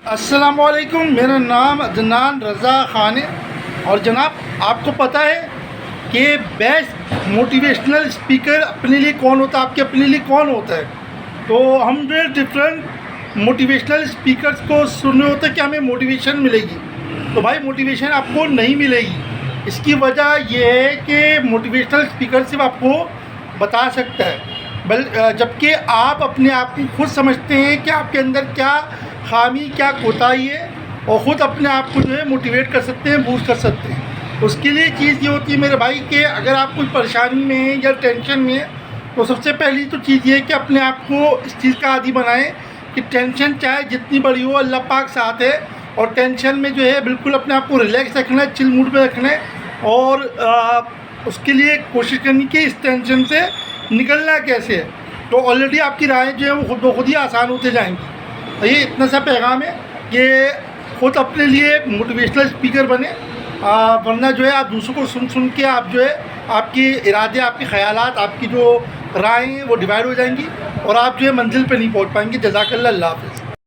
السلام علیکم، میرا نام عدنان رضا خان ہے اور جناب آپ کو پتہ ہے کہ بیسٹ موٹیویشنل اسپیکر اپنے لیے کون ہوتا ہے، آپ کے اپنے لیے کون ہوتا ہے؟ تو ہم جو ہے ڈفرینٹ موٹیویشنل اسپیکرس کو سننے ہوتے ہیں کہ ہمیں موٹیویشن ملے گی، تو بھائی موٹیویشن آپ کو نہیں ملے گی۔ اس کی وجہ یہ ہے کہ موٹیویشنل اسپیکر صرف آپ کو بتا سکتا ہے، جبکہ آپ اپنے آپ کو خود سمجھتے ہیں کہ آپ کے اندر کیا خامی کیا کوتاہی ہے اور خود اپنے آپ کو جو ہے موٹیویٹ کر سکتے ہیں، بوسٹ کر سکتے ہیں۔ اس کے لیے چیز یہ ہوتی ہے میرے بھائی کہ اگر آپ کوئی پریشانی میں ہیں یا ٹینشن میں ہیں تو سب سے پہلی تو چیز یہ ہے کہ اپنے آپ کو اس چیز کا عادی بنائیں کہ ٹینشن چاہے جتنی بڑی ہو اللہ پاک ساتھ ہے، اور ٹینشن میں جو ہے بالکل اپنے آپ کو ریلیکس رکھنا ہے، چل موڈ میں رکھنا ہے، اور اس کے لیے کوشش کرنی کہ اس ٹینشن سے نکلنا کیسے ہے۔ تو آلریڈی آپ کی رائے جو ہے وہ خود بخود ہی آسان ہوتے جائیں گی۔ یہ اتنا سا پیغام ہے کہ خود اپنے لیے موٹیویشنل اسپیکر بنے، ورنہ جو ہے آپ دوسروں کو سن کے آپ جو ہے آپ کے ارادے، آپ کے خیالات، آپ کی جو رائے ہیں وہ ڈیوائڈ ہو جائیں گی اور آپ جو ہے منزل پہ نہیں پہنچ پائیں گے۔ جزاک اللہ، اللہ حافظ۔